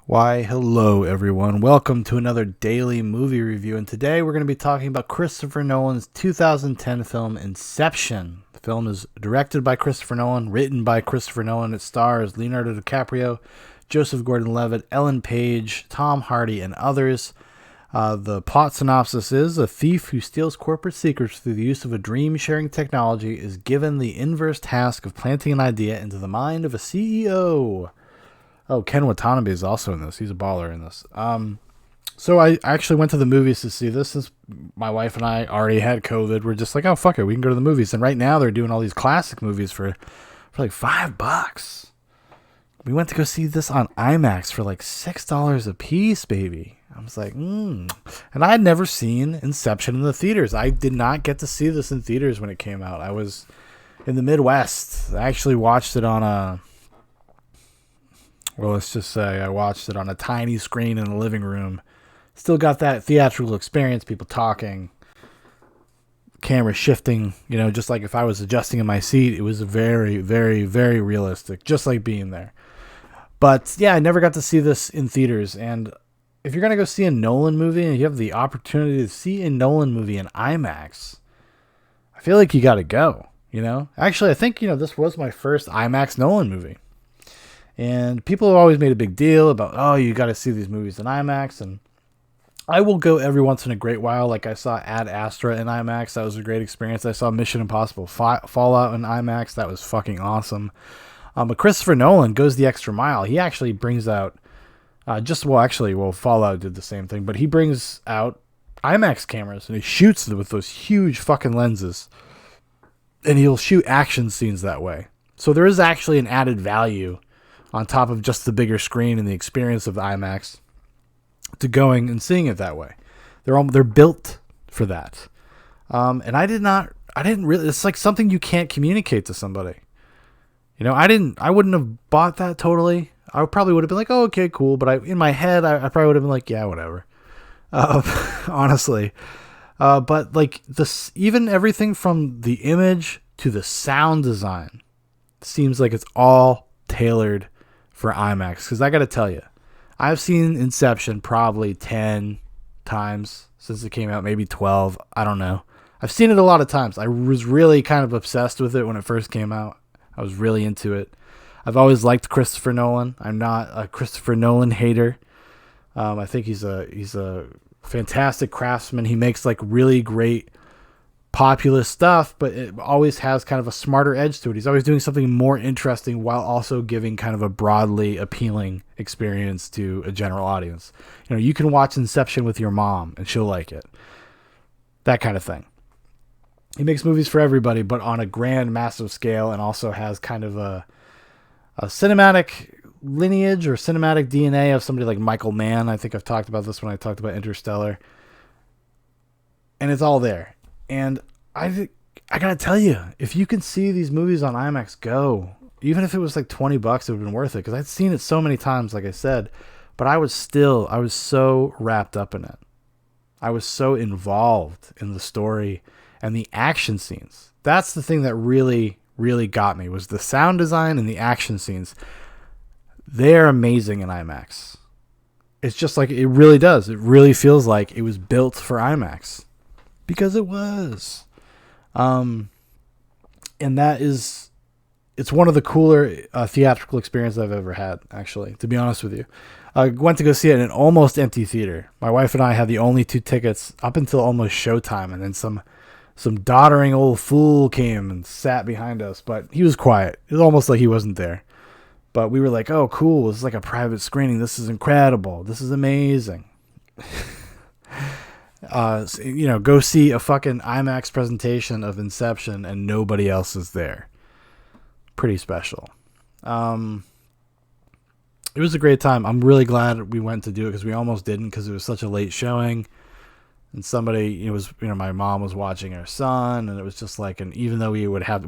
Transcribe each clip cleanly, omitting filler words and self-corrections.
Why, hello everyone. Welcome to another daily movie review. And today we're going to be talking about Christopher Nolan's 2010 film Inception. The film is directed by Christopher Nolan, written by Christopher Nolan. It stars Leonardo DiCaprio, Joseph Gordon-Levitt, Ellen Page, Tom Hardy, and others. The plot synopsis is: a thief who steals corporate secrets through the use of a dream-sharing technology is given the inverse task of planting an idea into the mind of a CEO. Oh, Ken Watanabe is also in this. He's a baller in this. So I actually went to the movies to see this since my wife and I already had COVID. We're just like, oh, fuck it. We can go to the movies. And right now they're doing all these classic movies for like $5. We went to go see this on IMAX for like $6 a piece, baby. I was like, And I had never seen Inception in the theaters. I did not get to see this in theaters when it came out. I was in the Midwest. I actually watched it on let's just say I watched it on a tiny screen in the living room. Still got that theatrical experience, people talking, camera shifting, just like if I was adjusting in my seat. It was very, very, very realistic, just like being there. But yeah, I never got to see this in theaters. And if you're going to go see a Nolan movie and you have the opportunity to see a Nolan movie in IMAX, I feel like you got to go, Actually, I think, this was my first IMAX Nolan movie. And people have always made a big deal about, oh, you got to see these movies in IMAX. And I will go every once in a great while. Like I saw Ad Astra in IMAX. That was a great experience. I saw Mission Impossible Fallout in IMAX. That was fucking awesome. But Christopher Nolan goes the extra mile. He actually brings out Fallout did the same thing. But he brings out IMAX cameras and he shoots them with those huge fucking lenses. And he'll shoot action scenes that way. So there is actually an added value on top of just the bigger screen and the experience of the IMAX to going and seeing it that way. They're built for that. And I didn't really, it's like something you can't communicate to somebody. I wouldn't have bought that totally. I probably would have been like, oh, okay, cool. But in my head, I probably would have been like, yeah, whatever. Honestly. But like this, even everything from the image to the sound design seems like it's all tailored for IMAX. Because I got to tell you, I've seen Inception probably 10 times since it came out, maybe 12. I don't know. I've seen it a lot of times. I was really kind of obsessed with it when it first came out. I was really into it. I've always liked Christopher Nolan. I'm not a Christopher Nolan hater. I think he's a fantastic craftsman. He makes like really great populist stuff, but it always has kind of a smarter edge to it. He's always doing something more interesting while also giving kind of a broadly appealing experience to a general audience. You can watch Inception with your mom and she'll like it. That kind of thing. He makes movies for everybody, but on a grand, massive scale, and also has kind of a cinematic lineage or cinematic DNA of somebody like Michael Mann. I think I've talked about this when I talked about Interstellar. And it's all there. And I gotta tell you, if you can see these movies on IMAX, go. Even if it was like $20, it would have been worth it. Because I'd seen it so many times, like I said. But I was so wrapped up in it. I was so involved in the story and the action scenes. That's the thing that really, really got me, was the sound design and the action scenes. They're amazing in IMAX. It's just like, it really does. It really feels like it was built for IMAX. Because it was. And it's one of the cooler theatrical experiences I've ever had, actually, to be honest with you. I went to go see it in an almost empty theater. My wife and I had the only 2 tickets up until almost showtime, and then some doddering old fool came and sat behind us, but he was quiet. It was almost like he wasn't there. But we were like, oh, cool, this is like a private screening. This is incredible. This is amazing. Go see a fucking IMAX presentation of Inception and nobody else is there. Pretty special. It was a great time. I'm really glad we went to do it because we almost didn't because it was such a late showing. And somebody, my mom was watching her son, and it was just like, and even though we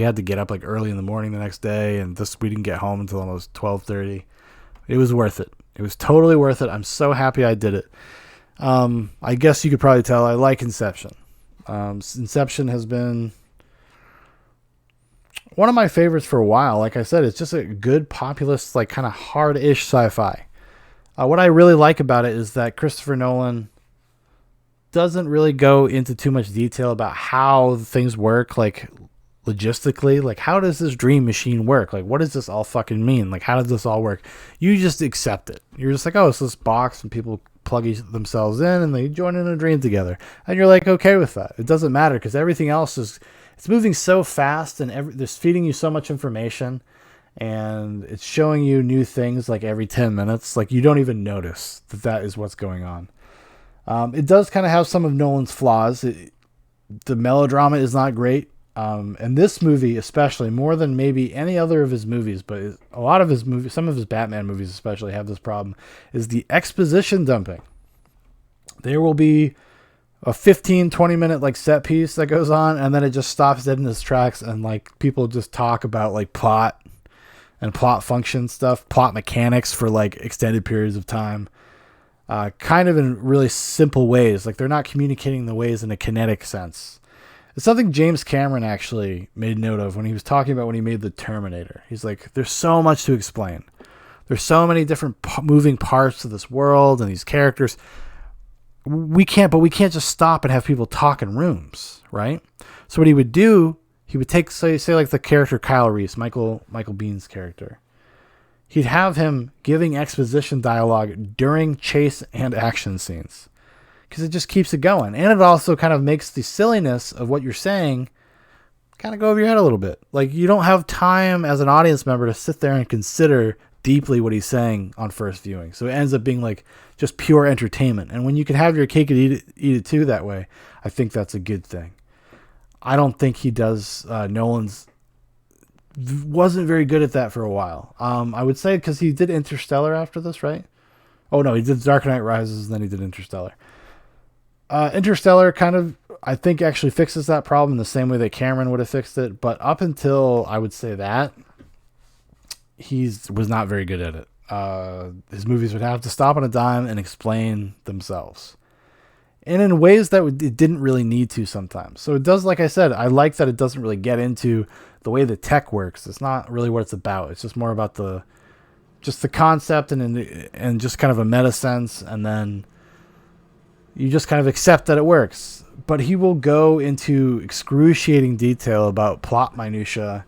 had to get up like early in the morning the next day, and we didn't get home until almost 12:30. It was worth it. It was totally worth it. I'm so happy I did it. I guess you could probably tell I like Inception. Inception has been one of my favorites for a while. Like I said, it's just a good populist, like kind of hard-ish sci-fi. What I really like about it is that Christopher Nolan doesn't really go into too much detail about how things work, like logistically. Like, how does this dream machine work? Like, what does this all fucking mean? Like, how does this all work? You just accept it. You're just like, oh, it's this box and people plug themselves in and they join in a dream together. And you're like, okay with that. It doesn't matter because everything else is, it's moving so fast and it's feeding you so much information and it's showing you new things like every 10 minutes. Like, you don't even notice that that is what's going on. It does kind of have some of Nolan's flaws. The melodrama is not great. And this movie, especially more than maybe any other of his movies, but a lot of his movies, some of his Batman movies especially have this problem, is the exposition dumping. There will be a 15-20 minute like set piece that goes on, and then it just stops dead in its tracks, and like people just talk about like plot and plot function stuff, plot mechanics for like extended periods of time. Kind of in really simple ways. Like, they're not communicating the ways in a kinetic sense. It's something James Cameron actually made note of when he was talking about when he made The Terminator. He's like, there's so much to explain. There's so many different moving parts of this world and these characters. We can't just stop and have people talk in rooms, right? So what he would do, he would take, say like the character Kyle Reese, Michael Biehn's character. He'd have him giving exposition dialogue during chase and action scenes because it just keeps it going. And it also kind of makes the silliness of what you're saying kind of go over your head a little bit. Like, you don't have time as an audience member to sit there and consider deeply what he's saying on first viewing. So it ends up being like just pure entertainment. And when you can have your cake and eat it too that way, I think that's a good thing. I don't think he does Nolan's wasn't very good at that for a while. I would say because he did Interstellar after this, right? Oh no, he did Dark Knight Rises and then he did Interstellar. Interstellar kind of, I think, actually fixes that problem the same way that Cameron would have fixed it. But up until I would say that, he was not very good at it. His movies would have to stop on a dime and explain themselves. And in ways that it didn't really need to sometimes. So it does, like I said, I like that it doesn't really get into the way the tech works. It's not really what it's about. It's just more about the concept and just kind of a meta sense. And then you just kind of accept that it works. But he will go into excruciating detail about plot minutia.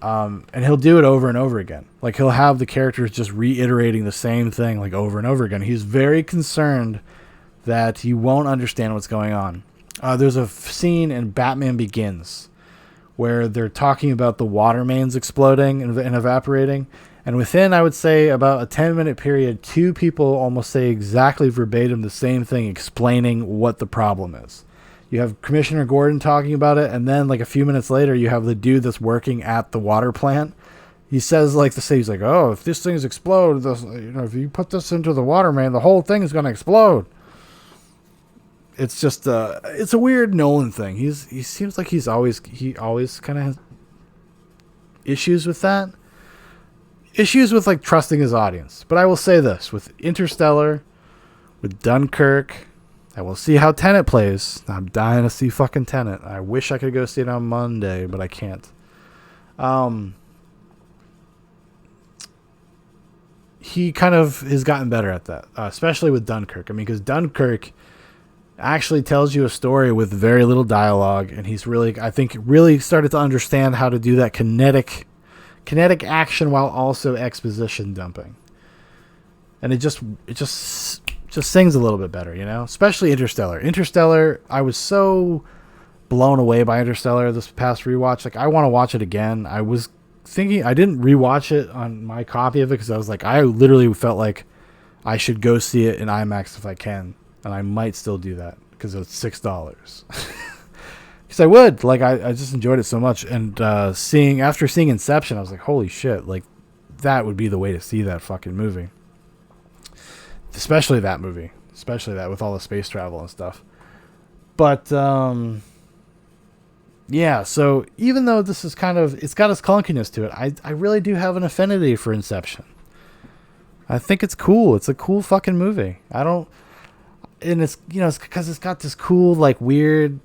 And he'll do it over and over again. Like, he'll have the characters just reiterating the same thing like over and over again. He's very concerned that you won't understand what's going on. There's a scene in Batman Begins where they're talking about the water mains exploding and evaporating. And within, I would say, about a 10-minute period, two people almost say exactly verbatim the same thing, explaining what the problem is. You have Commissioner Gordon talking about it, and then like a few minutes later, you have the dude that's working at the water plant. He says, like, he's like, oh, if this thing's explode, if you put this into the water main, the whole thing is going to explode. It's just it's a weird Nolan thing. He seems like he always kind of has issues with that. Issues with like trusting his audience. But I will say this, with Interstellar, with Dunkirk, I will see how Tenet plays. I'm dying to see fucking Tenet. I wish I could go see it on Monday, but I can't. He kind of has gotten better at that, especially with Dunkirk. I mean, because Dunkirk actually tells you a story with very little dialogue, and he's really, I think, really started to understand how to do that kinetic action while also exposition dumping. And it just sings a little bit better, you know? Especially Interstellar. Interstellar, I was so blown away by Interstellar this past rewatch. Like, I want to watch it again. I was thinking, I didn't rewatch it on my copy of it because I was like, I literally felt like I should go see it in IMAX if I can. And I might still do that because it's $6. Because I would. Like, I just enjoyed it so much. And after seeing Inception, I was like, holy shit. Like, that would be the way to see that fucking movie. Especially that movie. Especially that with all the space travel and stuff. But, yeah. So, even though this is kind of, it's got its clunkiness to it, I really do have an affinity for Inception. I think it's cool. It's a cool fucking movie. And it's, you know, it's because it's got this cool, like, weird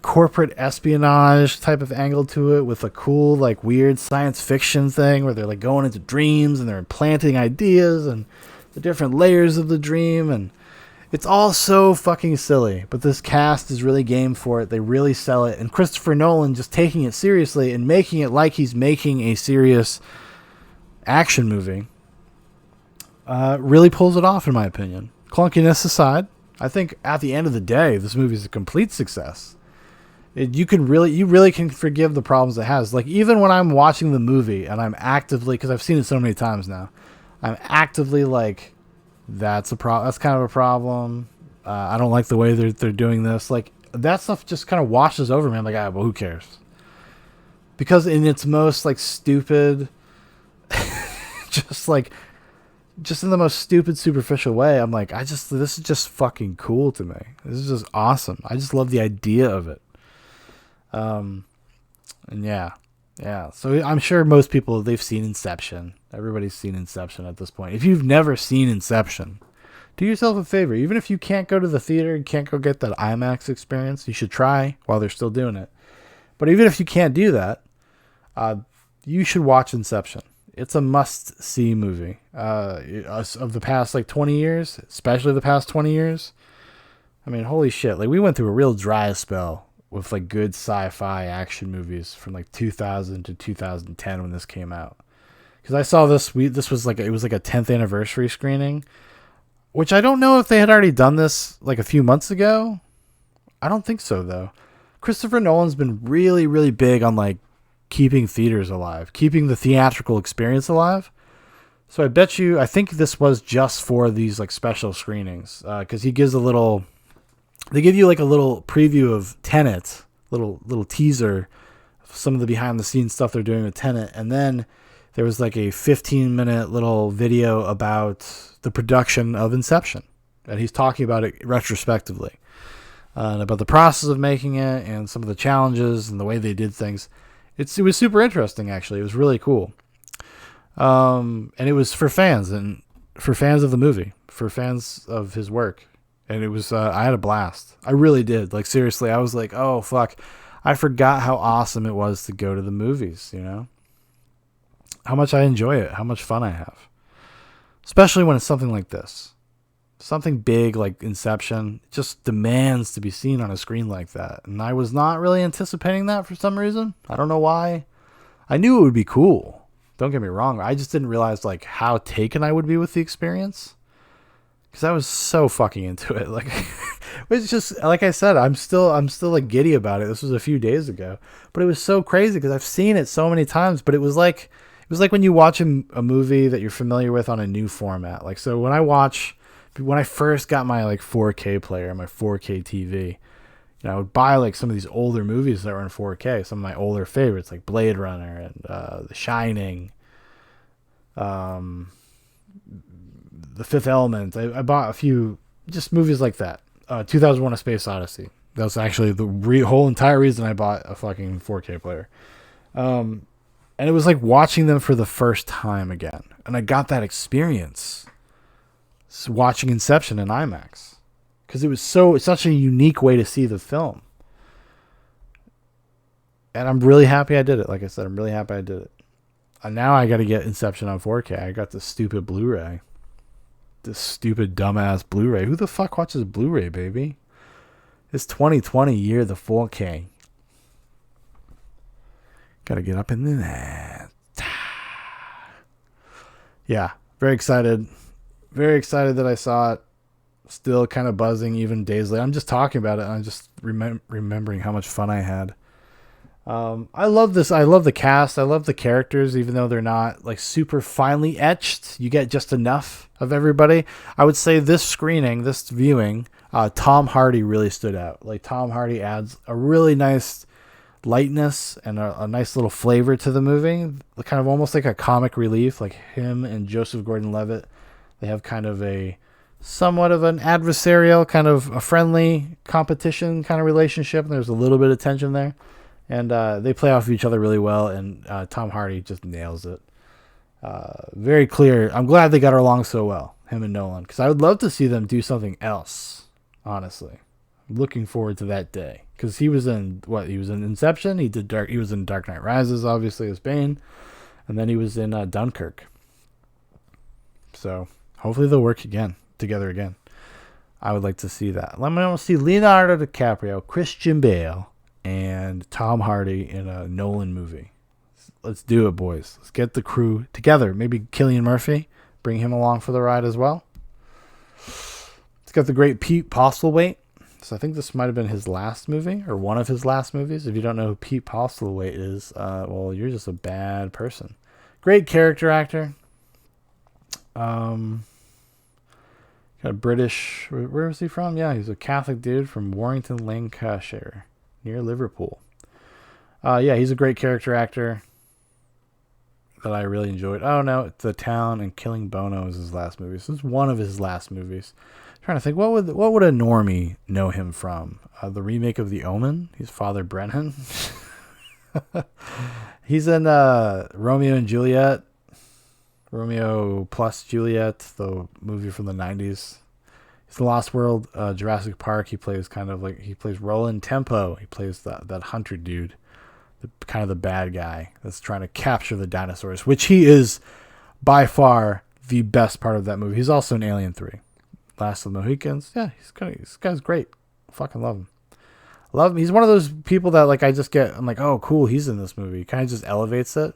corporate espionage type of angle to it with a cool, like, weird science fiction thing where they're like going into dreams and they're implanting ideas and the different layers of the dream, and it's all so fucking silly. But this cast is really game for it. They really sell it, and Christopher Nolan just taking it seriously and making it like he's making a serious action movie really pulls it off, in my opinion. Clunkiness aside, I think at the end of the day, this movie is a complete success. You really can forgive the problems it has. Like, even when I'm watching the movie and I'm actively, because I've seen it so many times now, I'm actively like, that's kind of a problem. I don't like the way they're doing this. Like, that stuff just kind of washes over me. I'm like, well, who cares? Because in its most, like, stupid, just in the most stupid, superficial way, I'm like, this is just fucking cool to me. This is just awesome. I just love the idea of it. And yeah. So I'm sure most people, they've seen Inception. Everybody's seen Inception at this point. If you've never seen Inception, do yourself a favor. Even if you can't go to the theater, you can't go get that IMAX experience, you should try while they're still doing it. But even if you can't do that, you should watch Inception. It's a must-see movie. Of the past, 20 years, especially the past 20 years, I mean, holy shit. Like, we went through a real dry spell with, good sci-fi action movies from, 2000 to 2010 when this came out. Because I saw this, it was like a 10th anniversary screening, which I don't know if they had already done this, a few months ago. I don't think so, though. Christopher Nolan's been really, really big on, keeping theaters alive, keeping the theatrical experience alive. So I think this was just for these special screenings, because they give you a little preview of Tenet, little teaser of some of the behind the scenes stuff they're doing with Tenet, and then there was a 15-minute little video about the production of Inception, and he's talking about it retrospectively, and about the process of making it and some of the challenges and the way they did things. It was super interesting, actually. It was really cool. And it was for fans of the movie, for fans of his work. And it was, I had a blast. I really did. Seriously, I was like, oh, fuck. I forgot how awesome it was to go to the movies, How much I enjoy it, how much fun I have. Especially when it's something like this. Something big like Inception just demands to be seen on a screen like that. And I was not really anticipating that for some reason. I don't know why. I knew it would be cool. Don't get me wrong. I just didn't realize how taken I would be with the experience. Because I was so fucking into it. It's just, like I said, I'm still giddy about it. This was a few days ago. But it was so crazy because I've seen it so many times. But it was like when you watch a movie that you're familiar with on a new format. So when I first got my 4K player, my 4K TV, I would buy some of these older movies that were in 4K, some of my older favorites like Blade Runner and The Shining, The Fifth Element. I bought a few just movies like that. 2001: A Space Odyssey. That was actually the whole entire reason I bought a fucking 4K player. And it was like watching them for the first time again, and I got that experience. Watching Inception in IMAX, because it's such a unique way to see the film, and I'm really happy I did it. Like I said, I'm really happy I did it. And now I got to get Inception on 4K. I got this stupid Blu-ray, this stupid dumbass Blu-ray. Who the fuck watches Blu-ray, baby? It's 2020 year the 4K. Got to get up in that. Yeah, very excited. Very excited that I saw it. Still kind of buzzing even days later. I'm just talking about it and I'm just remembering how much fun I had. I love this. I love the cast. I love the characters, even though they're not super finely etched. You get just enough of everybody. I would say this viewing, Tom Hardy really stood out. Tom Hardy adds a really nice lightness and a nice little flavor to the movie. Kind of almost like a comic relief, him and Joseph Gordon-Levitt. They have kind of somewhat of an adversarial, kind of a friendly competition kind of relationship. There's a little bit of tension there. And they play off of each other really well. And Tom Hardy just nails it. Very clear. I'm glad they got along so well, him and Nolan. Because I would love to see them do something else, honestly. I'm looking forward to that day. because he was in what? He was in Inception. He was in Dark Knight Rises, obviously as Bane, and then he was in Dunkirk. So hopefully they'll work together again. I would like to see that. Let me know see Leonardo DiCaprio, Christian Bale, and Tom Hardy in a Nolan movie. Let's do it, boys. Let's get the crew together. Maybe Cillian Murphy, bring him along for the ride as well. It's got the great Pete Postlethwaite. So I think this might have been his last movie, or one of his last movies. If you don't know who Pete Postlethwaite is, well, you're just a bad person. Great character actor. Got a British. Where was he from? Yeah, he's a Catholic dude from Warrington, Lancashire, near Liverpool. Yeah, he's a great character actor that I really enjoyed. Oh no, The Town and Killing Bono is his last movie. This is one of his last movies. I'm trying to think, what would a normie know him from? The remake of The Omen. He's Father Brennan. He's in Romeo and Juliet. Romeo plus Juliet, the movie from the 90s. He's in Lost World, Jurassic Park. He plays Roland Tempo. He plays that hunter dude, kind of the bad guy that's trying to capture the dinosaurs, which he is by far the best part of that movie. He's also in Alien 3, Last of the Mohicans. Yeah, this guy's great. I fucking love him. Love him. He's one of those people that like I'm like, oh cool, he's in this movie. He kind of just elevates it.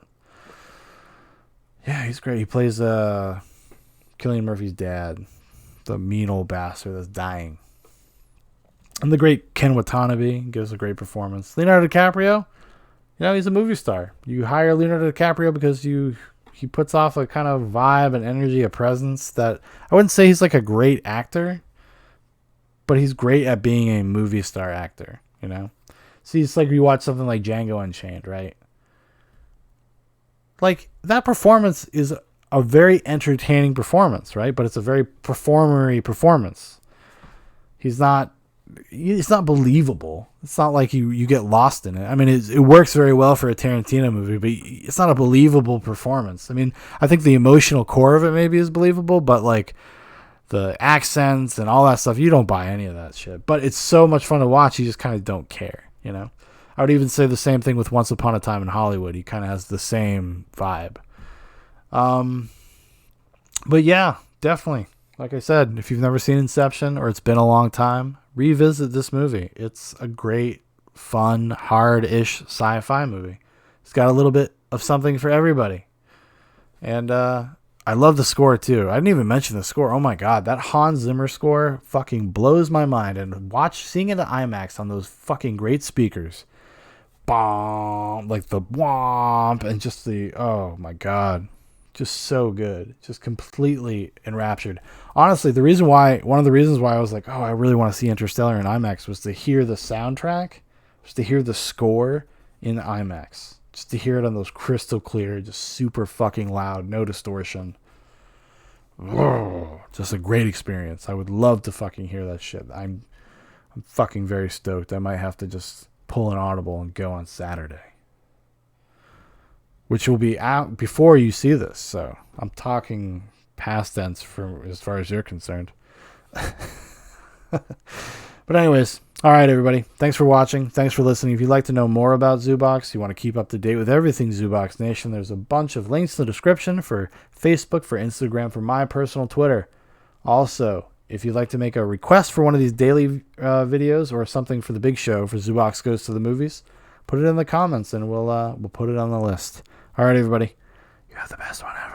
Yeah, he's great. He plays Cillian Murphy's dad, the mean old bastard that's dying. And the great Ken Watanabe gives a great performance. Leonardo DiCaprio, he's a movie star. You hire Leonardo DiCaprio because he puts off a kind of vibe and energy, a presence that I wouldn't say he's like a great actor, but he's great at being a movie star actor, See, it's like you watch something like Django Unchained, right? Like, that performance is a very entertaining performance, right? But it's a very performery performance. It's not believable. It's not like you get lost in it. I mean, it works very well for a Tarantino movie, but it's not a believable performance. I mean, I think the emotional core of it maybe is believable, but like the accents and all that stuff, you don't buy any of that shit. But it's so much fun to watch, you just kind of don't care, I would even say the same thing with Once Upon a Time in Hollywood. He kind of has the same vibe. But yeah, definitely. Like I said, if you've never seen Inception or it's been a long time, revisit this movie. It's a great, fun, hard-ish sci-fi movie. It's got a little bit of something for everybody. And I love the score too. I didn't even mention the score. Oh my god, that Hans Zimmer score fucking blows my mind. And seeing it at IMAX on those fucking great speakers. Bomb, like the womp, and just oh my god, just so good, just completely enraptured. Honestly, one of the reasons why I was like, oh, I really want to see Interstellar in IMAX was to hear the soundtrack, just to hear the score in IMAX, just to hear it on those crystal clear, just super fucking loud, no distortion. Just a great experience. I would love to fucking hear that shit. I'm fucking very stoked. I might have to just pull an Audible and go on Saturday, which will be out before you see this, so I'm talking past tense as far as you're concerned. But anyways, all right, everybody, thanks for watching, thanks for listening. If you'd like to know more about Zoobox, you want to keep up to date with everything Zoobox Nation, there's a bunch of links in the description for Facebook, for Instagram, for my personal Twitter. Also, if you'd like to make a request for one of these daily videos or something for the big show for Zoobox Goes to the Movies, put it in the comments and we'll put it on the list. All right, everybody. You have the best one ever.